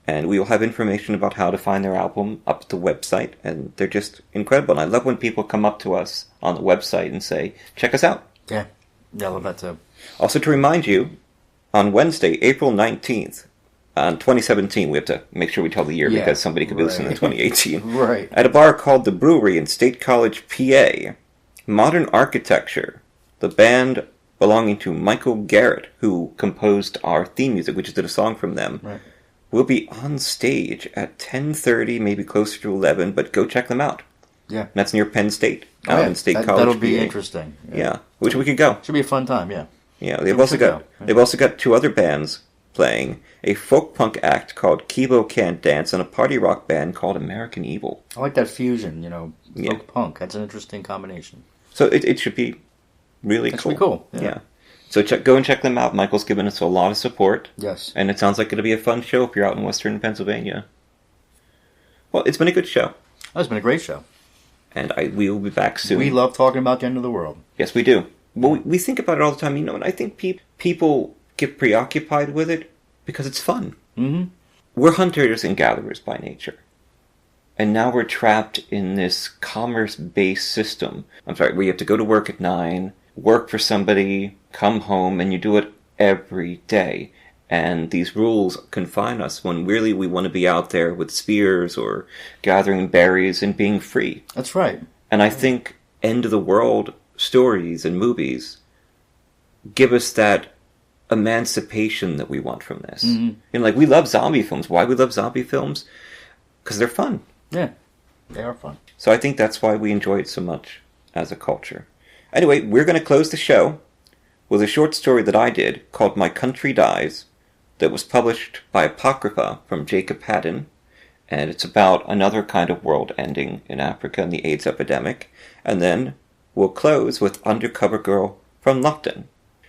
And we will have information about how to find their album up at the website, and they're just incredible. And I love when people come up to us on the website and say, check us out. Yeah, I love that too. Also to remind you, on Wednesday, April 19th, on 2017, we have to make sure we tell the year because somebody could be listening in 2018. Right. At a bar called The Brewery in State College, PA, Modern Architecture, the band belonging to Michael Garrett, who composed our theme music, we just did a song from them, will be on stage at 10:30, maybe closer to 11, but go check them out. Yeah. That's near Penn State, in State College. That'll be PA. Interesting. Yeah, which we could go. Should be a fun time, yeah. Yeah, they've also got two other bands playing, a folk punk act called Kibo Can't Dance and a party rock band called American Evil. I like that fusion, folk punk. That's an interesting combination. So it should be really cool. Should be cool. Yeah. So go and check them out. Michael's given us a lot of support. Yes. And it sounds like it'll be a fun show if you're out in Western Pennsylvania. Well, it's been a good show. It's been a great show. And we will be back soon. We love talking about the end of the world. Yes, we do. Well, we think about it all the time, and I think people get preoccupied with it because it's fun. Mm-hmm. We're hunters and gatherers by nature. And now we're trapped in this commerce-based system. Where you have to go to work at 9, work for somebody, come home, and you do it every day. And these rules confine us when really we want to be out there with spears or gathering berries and being free. That's right. And I think end-of-the-world stories and movies give us that emancipation that we want from this. Mm-hmm. We love zombie films. Why we love zombie films? Because they're fun. Yeah, they are fun. So I think that's why we enjoy it so much as a culture. Anyway, we're going to close the show with a short story that I did called My Country Dies that was published by Apocrypha from Jacob Haddon, and it's about another kind of world ending in Africa and the AIDS epidemic. And then we'll close with Undercover Girl from Loftän.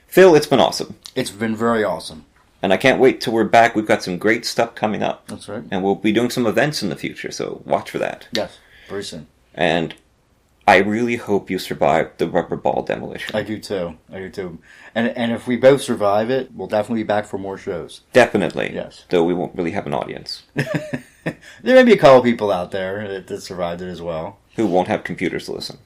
Phil, it's been awesome. It's been very awesome. And I can't wait till we're back. We've got some great stuff coming up. That's right. And we'll be doing some events in the future, so watch for that. Yes, very soon. And I really hope you survive the rubber ball demolition. I do too. And if we both survive it, we'll definitely be back for more shows. Definitely. Yes. Though we won't really have an audience. There may be a couple people out there that survived it as well. Who won't have computers to listen.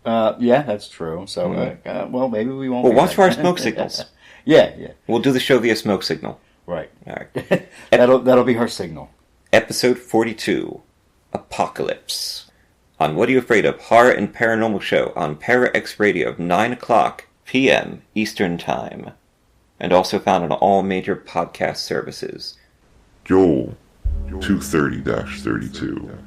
Yeah, that's true. So, well, maybe we won't. Well, watch for our smoke signals. Yeah. We'll do the show via smoke signal. Right. All right. That'll be her signal. Episode 42, Apocalypse. On What Are You Afraid Of? Horror and Paranormal Show on Para-X Radio, 9 o'clock p.m. Eastern Time. And also found on all major podcast services. Joel 230-32.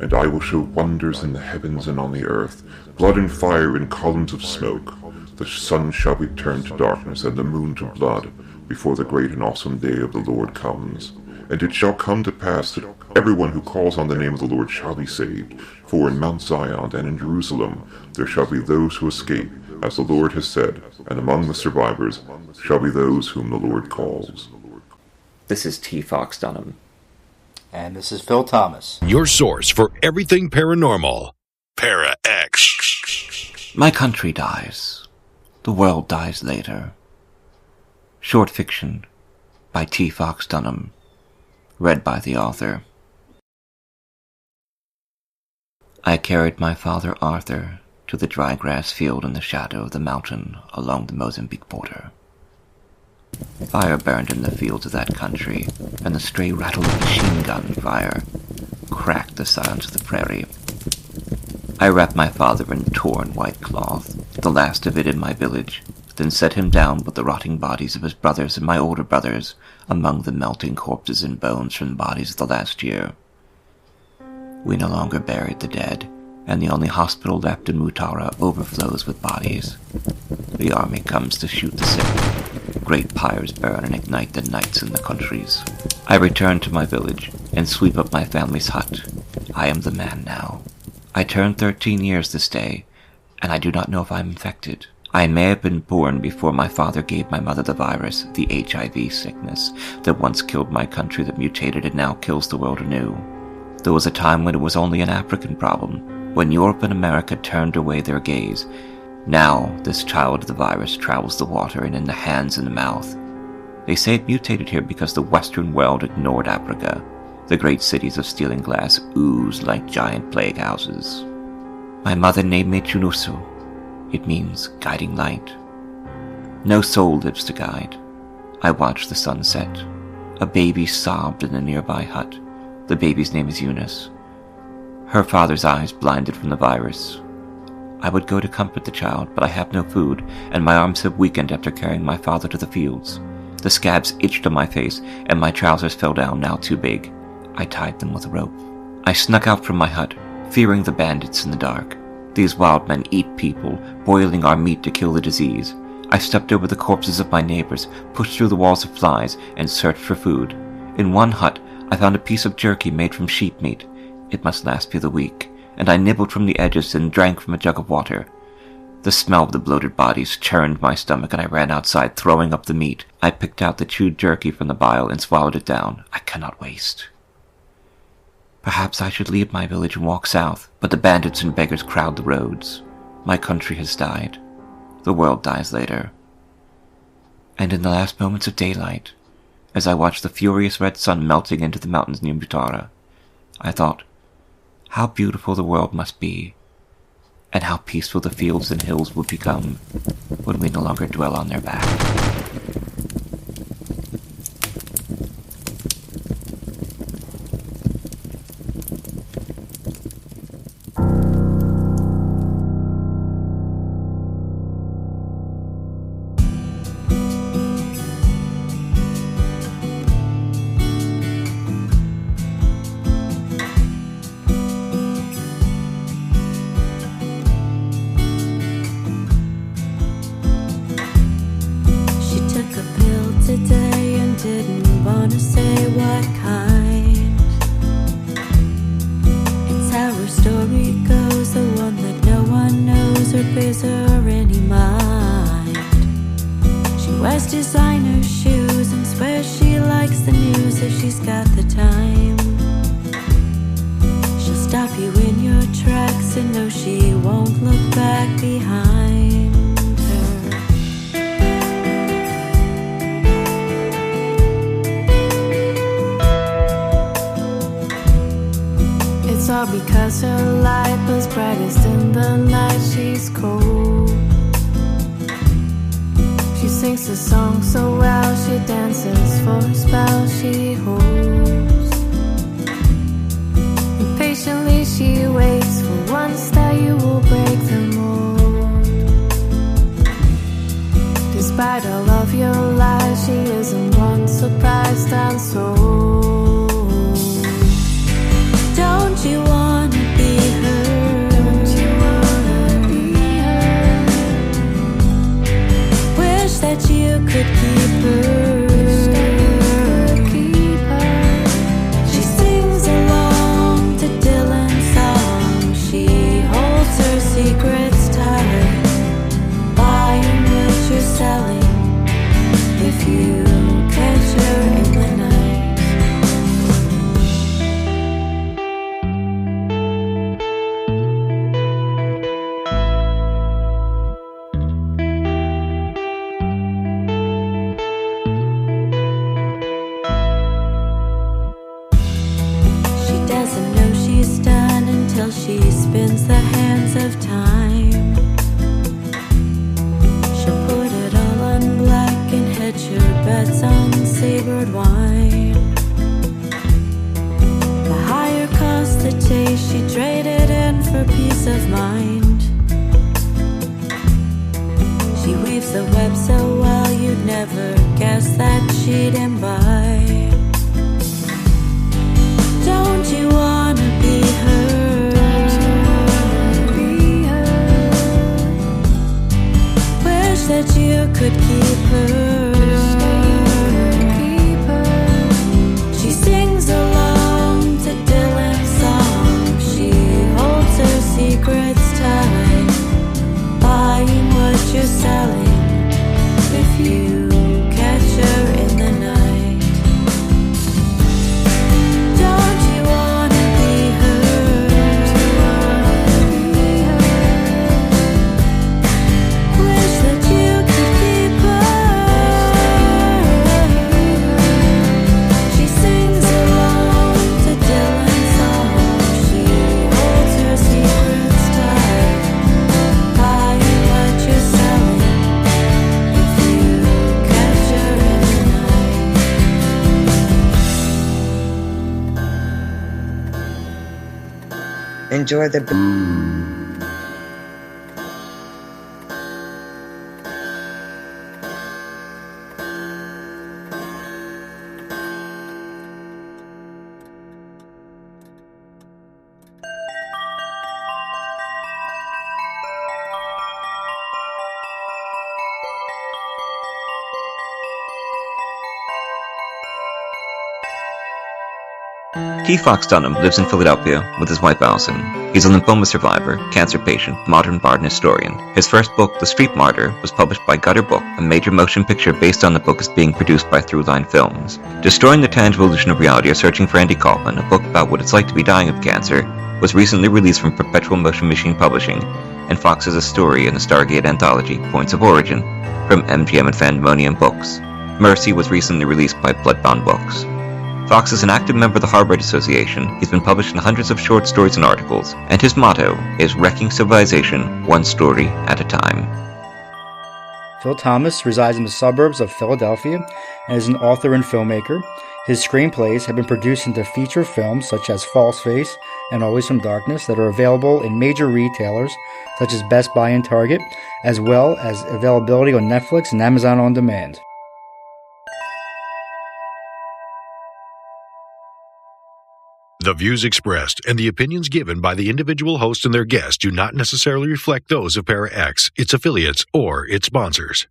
And I will show wonders in the heavens and on the earth, blood and fire and columns of smoke. The sun shall be turned to darkness and the moon to blood, before the great and awesome day of the Lord comes. And it shall come to pass that everyone who calls on the name of the Lord shall be saved. For in Mount Zion and in Jerusalem there shall be those who escape, as the Lord has said, and among the survivors shall be those whom the Lord calls. This is T. Fox Dunham. And this is Phil Thomas. Your source for everything paranormal. Para-X. My country dies. The world dies later. Short fiction by T. Fox Dunham. Read by the author. I carried my father Arthur to the dry grass field in the shadow of the mountain along the Mozambique border. Fire burned in the fields of that country, and the stray rattle of machine gun fire cracked the silence of the prairie. I wrapped my father in torn white cloth, the last of it in my village, then set him down with the rotting bodies of his brothers and my older brothers among the melting corpses and bones from the bodies of the last year. We no longer buried the dead, and the only hospital left in Mutara overflows with bodies. The army comes to shoot the sick. Great pyres burn and ignite the nights in the countries. I return to my village and sweep up my family's hut. I am the man now. I turned 13 years this day, and I do not know if I am infected. I may have been born before my father gave my mother the virus, the HIV sickness, that once killed my country, that mutated and now kills the world anew. There was a time when it was only an African problem, when Europe and America turned away their gaze. Now, this child of the virus travels the water and in the hands and the mouth. They say it mutated here because the Western world ignored Africa. The great cities of steel and glass ooze like giant plague houses. My mother named me Chunusu. It means guiding light. No soul lives to guide. I watched the sun set. A baby sobbed in a nearby hut. The baby's name is Eunice. Her father's eyes blinded from the virus. I would go to comfort the child, but I have no food, and my arms have weakened after carrying my father to the fields. The scabs itched on my face, and my trousers fell down, now too big. I tied them with a rope. I snuck out from my hut, fearing the bandits in the dark. These wild men eat people, boiling our meat to kill the disease. I stepped over the corpses of my neighbors, pushed through the walls of flies, and searched for food. In one hut, I found a piece of jerky made from sheep meat. It must last through the week, and I nibbled from the edges and drank from a jug of water. The smell of the bloated bodies churned my stomach, and I ran outside, throwing up the meat. I picked out the chewed jerky from the bile and swallowed it down. I cannot waste. Perhaps I should leave my village and walk south, but the bandits and beggars crowd the roads. My country has died. The world dies later. And in the last moments of daylight, as I watched the furious red sun melting into the mountains near Mutara, I thought, how beautiful the world must be, and how peaceful the fields and hills will become when we no longer dwell on their back. Because her light was bright. brightest in the night, she's cold. She sings the song so well, she dances for a spell she holds. Impatiently she waits for once that you will break the mold. Despite all of your lies, she isn't one surprised and sold. Don't you wanna be her? Don't you wanna be her? Wish that you could keep her. Wish that you could keep her. She sings along to Dylan's song. She holds her secrets tight, buying what you're selling. If you catch her in the night. She spins the hands of time. She'll put it all on black and hedge her bets on savored wine. The higher cost the taste, she traded in for peace of mind. She weaves the web so well you'd never guess that she'd imbibe. Don't you wanna be her? That you could keep her. She sings along to Dylan's song. She holds her secrets tight, buying what you're selling. If you catch her in the night. Don't you wanna be her? Wish that you could keep her. She sings along to Dylan's song. She holds her secrets tight, buying what you're selling. If you catch her in the night. Enjoy the T. Fox Dunham lives in Philadelphia with his wife Allison. He's a lymphoma survivor, cancer patient, modern bard and historian. His first book, The Street Martyr, was published by Gutter Book, a major motion picture based on the book is being produced by Throughline Films. Destroying the Tangible Illusion of Reality or Searching for Andy Kaufman, a book about what it's like to be dying of cancer, was recently released from Perpetual Motion Machine Publishing, and Fox has a story in the Stargate anthology, Points of Origin, from MGM and Fandemonium Books. Mercy was recently released by Bloodbound Books. Fox is an active member of the Harvard Association. He's been published in hundreds of short stories and articles, and his motto is Wrecking Civilization, one story at a time. Phil Thomas resides in the suburbs of Philadelphia and is an author and filmmaker. His screenplays have been produced into feature films such as False Face and Always from Darkness that are available in major retailers such as Best Buy and Target, as well as availability on Netflix and Amazon On Demand. The views expressed and the opinions given by the individual host and their guests do not necessarily reflect those of Para X, its affiliates, or its sponsors.